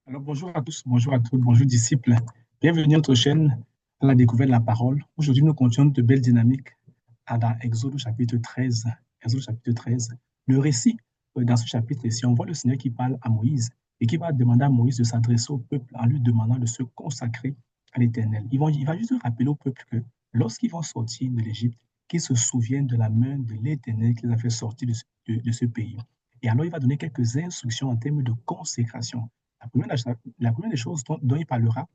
Alors bonjour à tous, bonjour à toutes, bonjour disciples. Bienvenue à notre chaîne à la découverte de la parole. Aujourd'hui, nous continuons de belles dynamiques dans Exode chapitre 13. Exode chapitre 13. Le récit, dans ce chapitre ici, on voit le Seigneur qui parle à Moïse et qui va demander à Moïse de s'adresser au peuple en lui demandant de se consacrer à l'Éternel. Il va juste rappeler au peuple que lorsqu'ils vont sortir de l'Égypte, qu'ils se souviennent de la main de l'Éternel qui les a fait sortir de ce pays. Et alors, il va donner quelques instructions en termes de consécration. La première des choses dont il parlera,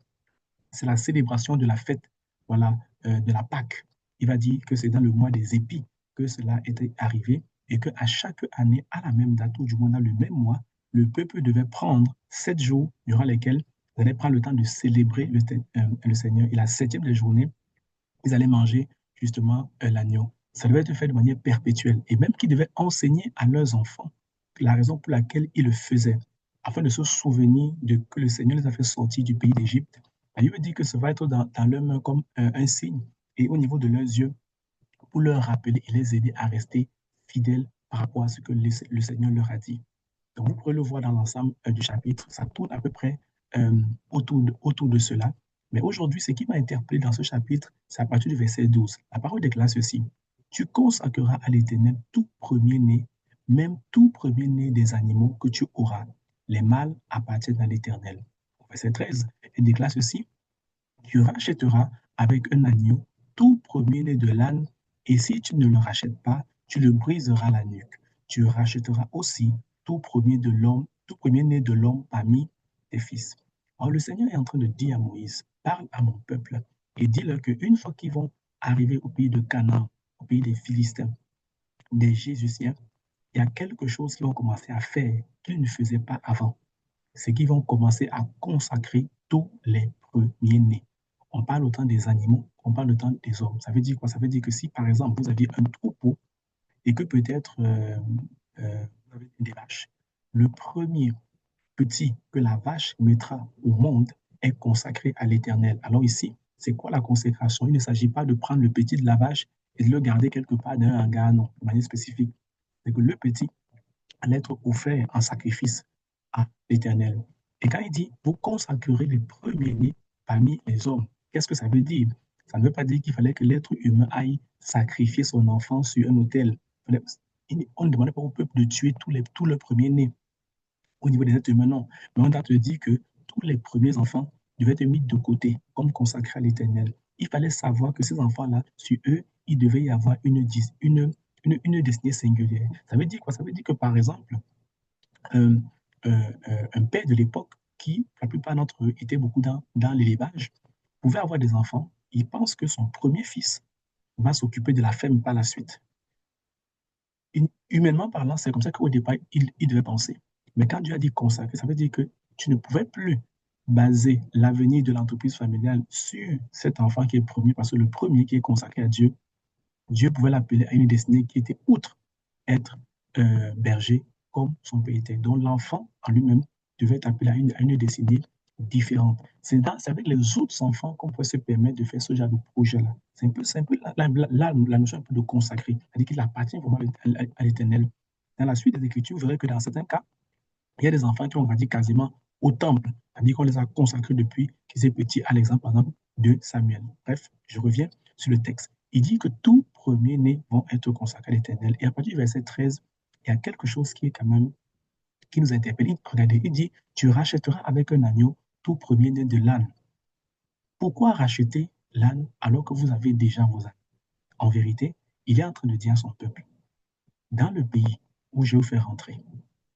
c'est la célébration de la fête, voilà, de la Pâque. Il va dire que c'est dans le mois des épis que cela était arrivé et qu'à chaque année, à la même date, ou du moins dans le même mois, le peuple devait prendre 7 jours durant lesquels ils allaient prendre le temps de célébrer le Seigneur. Et la septième des journées, ils allaient manger justement l'agneau. Ça devait être fait de manière perpétuelle et même qu'ils devaient enseigner à leurs enfants la raison pour laquelle ils le faisaient, afin de se souvenir de que le Seigneur les a fait sortir du pays d'Égypte. La Bible dit que ça va être dans leurs mains comme un signe et au niveau de leurs yeux pour leur rappeler et les aider à rester fidèles par rapport à ce que le Seigneur leur a dit. Donc, vous pourrez le voir dans l'ensemble du chapitre, ça tourne à peu près autour de cela. Mais aujourd'hui, ce qui m'a interpellé dans ce chapitre, c'est à partir du verset 12. La parole déclare ceci. Tu consacreras à l'Éternel tout premier-né, même tout premier-né des animaux que tu auras. Les mâles appartiennent à l'Éternel. Verset 13, il déclare ceci. Tu rachèteras avec un agneau tout premier-né de l'âne, et si tu ne le rachètes pas, tu le briseras la nuque. Tu rachèteras aussi tout premier de l'homme, tout premier-né de l'homme parmi tes fils. Alors le Seigneur est en train de dire à Moïse, parle à mon peuple et dis-leur qu'une fois qu'ils vont arriver au pays de Canaan, au pays des Philistins, des Jésusiens, il y a quelque chose qu'ils vont commencer à faire qu'ils ne faisaient pas avant. C'est qu'ils vont commencer à consacrer tous les premiers-nés. On parle autant des animaux, on parle autant des hommes. Ça veut dire quoi? Ça veut dire que si, par exemple, vous aviez un troupeau et que peut-être vous avez des vaches, le premier petit que la vache mettra au monde est consacré à l'Éternel. Alors ici, c'est quoi la consécration? Il ne s'agit pas de prendre le petit de la vache et de le garder quelque part dans un hangar, non, de manière spécifique. C'est que le petit allait être offert en sacrifice à l'Éternel. Et quand il dit, vous consacrerez les premiers-nés parmi les hommes, qu'est-ce que ça veut dire? Ça ne veut pas dire qu'il fallait que l'être humain aille sacrifier son enfant sur un autel. On ne demandait pas au peuple de tuer tous les premiers-nés au niveau des êtres humains, non. Mais on a te dire que tous les premiers enfants devaient être mis de côté, comme consacrés à l'Éternel. Il fallait savoir que ces enfants-là, sur eux, il devait y avoir une destinée singulière. Ça veut dire quoi? Ça veut dire que, par exemple, un, un père de l'époque qui, la plupart d'entre eux, étaient beaucoup dans l'élevage, pouvait avoir des enfants. Il pense que son premier fils va s'occuper de la ferme par la suite. Humainement parlant, c'est comme ça qu'au départ, il devait penser. Mais quand Dieu a dit consacrer, ça veut dire que tu ne pouvais plus baser l'avenir de l'entreprise familiale sur cet enfant qui est premier, parce que le premier qui est consacré à Dieu, Dieu pouvait l'appeler à une destinée qui était outre être berger comme son père était. Donc l'enfant en lui-même devait être appelé à une destinée différente. C'est avec les autres enfants qu'on peut se permettre de faire ce genre de projet-là. C'est un peu la notion un peu de consacrer, c'est-à-dire qu'il appartient vraiment à l'Éternel. Dans la suite des Écritures, vous verrez que dans certains cas, il y a des enfants qui ont grandi quasiment au temple, c'est-à-dire qu'on les a consacrés depuis qu'ils étaient petits, à l'exemple, par exemple, de Samuel. Bref, je reviens sur le texte. Il dit que tous premiers-nés vont être consacrés à l'Éternel. Et à partir du verset 13, il y a quelque chose qui est quand même, qui nous interpelle. Regardez, il dit, tu rachèteras avec un agneau tout premier-né de l'âne. Pourquoi racheter l'âne alors que vous avez déjà vos ânes? En vérité, il est en train de dire à son peuple, dans le pays où je vous fais rentrer,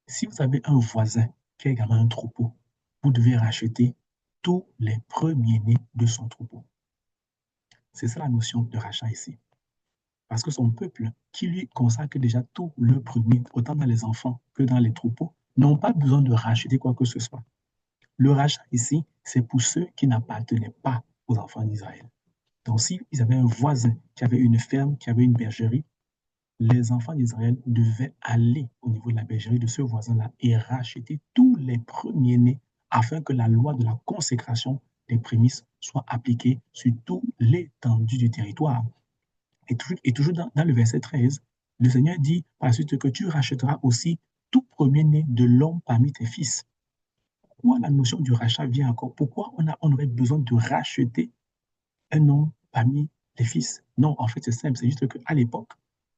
si vous avez un voisin qui a également un troupeau, vous devez racheter tous les premiers-nés de son troupeau. C'est ça la notion de rachat ici. Parce que son peuple, qui lui consacre déjà tout le premier, autant dans les enfants que dans les troupeaux, n'ont pas besoin de racheter quoi que ce soit. Le rachat ici, c'est pour ceux qui n'appartenaient pas aux enfants d'Israël. Donc, s'ils avaient un voisin qui avait une ferme, qui avait une bergerie, les enfants d'Israël devaient aller au niveau de la bergerie de ce voisin-là et racheter tous les premiers-nés afin que la loi de la consécration des prémices soit appliquée sur toute l'étendue du territoire. Et toujours dans le verset 13, le Seigneur dit par la suite que tu rachèteras aussi tout premier-né de l'homme parmi tes fils. pourquoi la notion du rachat vient encore? Pourquoi on aurait besoin de racheter un homme parmi les fils? Non, en fait, c'est simple. C'est juste qu'à l'époque,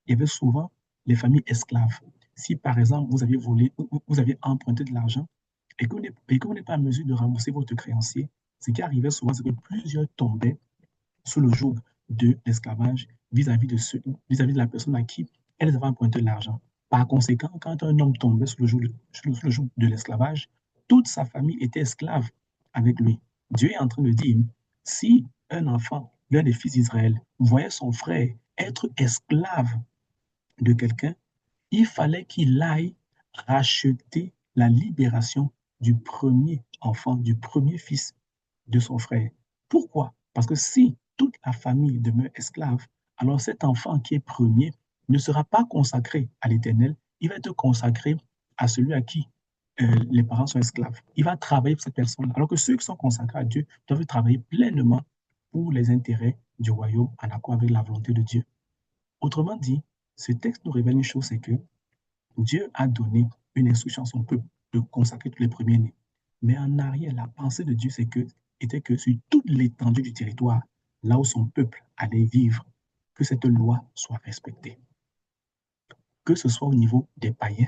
il y avait souvent les familles esclaves. Si, par exemple, vous aviez volé, vous aviez emprunté de l'argent et que vous n'êtes pas en mesure de rembourser votre créancier, ce qui arrivait souvent, c'est que plusieurs tombaient sous le joug de l'esclavage vis-à-vis de la personne à qui elles avaient emprunté de l'argent. Par conséquent, quand un homme tombait sous le joug de l'esclavage, toute sa famille était esclave avec lui. Dieu est en train de dire, si un enfant, l'un des fils d'Israël, voyait son frère être esclave de quelqu'un, il fallait qu'il aille racheter la libération du premier enfant, du premier fils de son frère. Pourquoi? Parce que si toute la famille demeure esclave, alors cet enfant qui est premier ne sera pas consacré à l'Éternel, il va être consacré à celui à qui les parents sont esclaves. Il va travailler pour cette personne, alors que ceux qui sont consacrés à Dieu doivent travailler pleinement pour les intérêts du royaume en accord avec la volonté de Dieu. Autrement dit, ce texte nous révèle une chose, c'est que Dieu a donné une instruction à son peuple de consacrer tous les premiers-nés. Mais en arrière, la pensée de Dieu était que sur toute l'étendue du territoire, là où son peuple allait vivre, que cette loi soit respectée. Que ce soit au niveau des païens,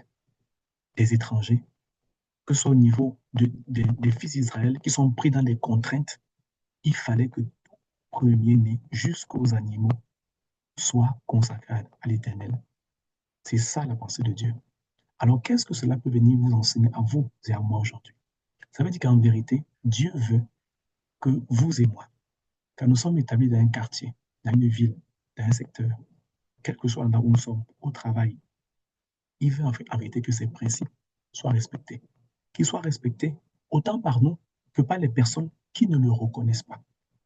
des étrangers, que ce soit au niveau des fils d'Israël qui sont pris dans des contraintes, il fallait que tout premier-né jusqu'aux animaux soit consacré à l'Éternel. C'est ça la pensée de Dieu. Alors, qu'est-ce que cela peut venir vous enseigner à vous et à moi aujourd'hui? Ça veut dire qu'en vérité, Dieu veut que vous et moi, quand nous sommes établis dans un quartier, dans une ville, dans un secteur, quel que soit l'endroit où nous sommes, au travail, il veut en vérité que ces principes soient respectés. Qu'ils soient respectés autant par nous que par les personnes qui ne le reconnaissent pas,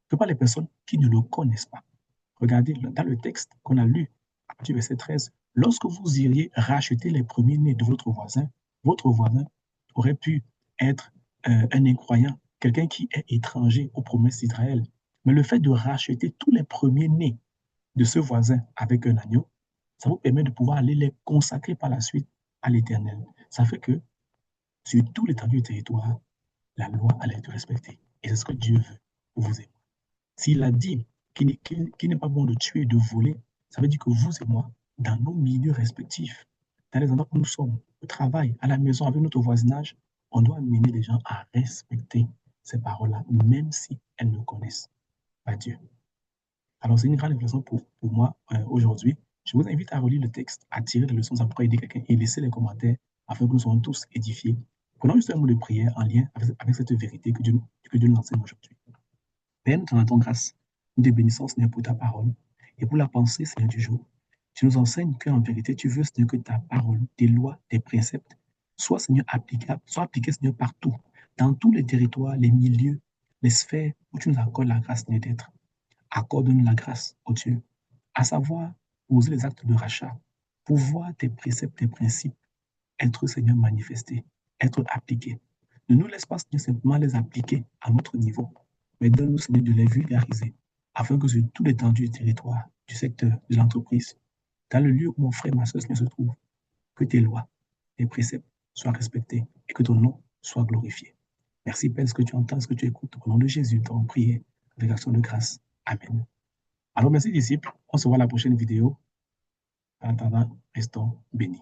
que par les personnes qui ne le connaissent pas. Regardez, dans le texte qu'on a lu, à partir du verset 13, lorsque vous iriez racheter les premiers-nés de votre voisin aurait pu être un incroyant, quelqu'un qui est étranger aux promesses d'Israël. Mais le fait de racheter tous les premiers-nés de ce voisin avec un agneau, ça vous permet de pouvoir aller les consacrer par la suite à l'Éternel. Ça fait que sur tout l'étendue du territoire, la loi allait être respectée. Et c'est ce que Dieu veut pour vous et moi. S'il a dit qu'il n'est pas bon de tuer, de voler, ça veut dire que vous et moi, dans nos milieux respectifs, dans les endroits où nous sommes, au travail, à la maison, avec notre voisinage, on doit amener les gens à respecter ces paroles-là, même si elles ne connaissent pas Dieu. Alors, c'est une grande réflexion pour moi aujourd'hui. Je vous invite à relire le texte, à tirer des leçons, ça pourrait aider quelqu'un et laisser les commentaires afin que nous soyons tous édifiés. Prenons juste un mot de prière en lien avec cette vérité que Dieu nous enseigne aujourd'hui. Père, nous te rendons grâce. Nous te bénissons, Seigneur, pour ta parole et pour la pensée, Seigneur, du jour. Tu nous enseignes qu'en vérité, tu veux, Seigneur, que ta parole, tes lois, tes préceptes soient, Seigneur, applicables, soient appliqués, Seigneur, partout, dans tous les territoires, les milieux, les sphères où tu nous accordes la grâce, Seigneur, d'être. Accorde-nous la grâce, ô Dieu, à savoir poser les actes de rachat, pour voir tes préceptes, tes principes être, Seigneur, manifestés, être appliqués. Ne nous laisse pas, Seigneur, simplement les appliquer à notre niveau, mais donne-nous, Seigneur, de les vulgariser, afin que sur toute l'étendue du territoire, du secteur, de l'entreprise, dans le lieu où mon frère et ma soeur, Seigneur, se trouvent, que tes lois, tes préceptes soient respectés et que ton nom soit glorifié. Merci, Père, ce que tu entends, ce que tu écoutes. Au nom de Jésus, nous t'avons prié avec action de grâce. Amen. Alors, merci, disciples. On se voit à la prochaine vidéo. En attendant, restons bénis.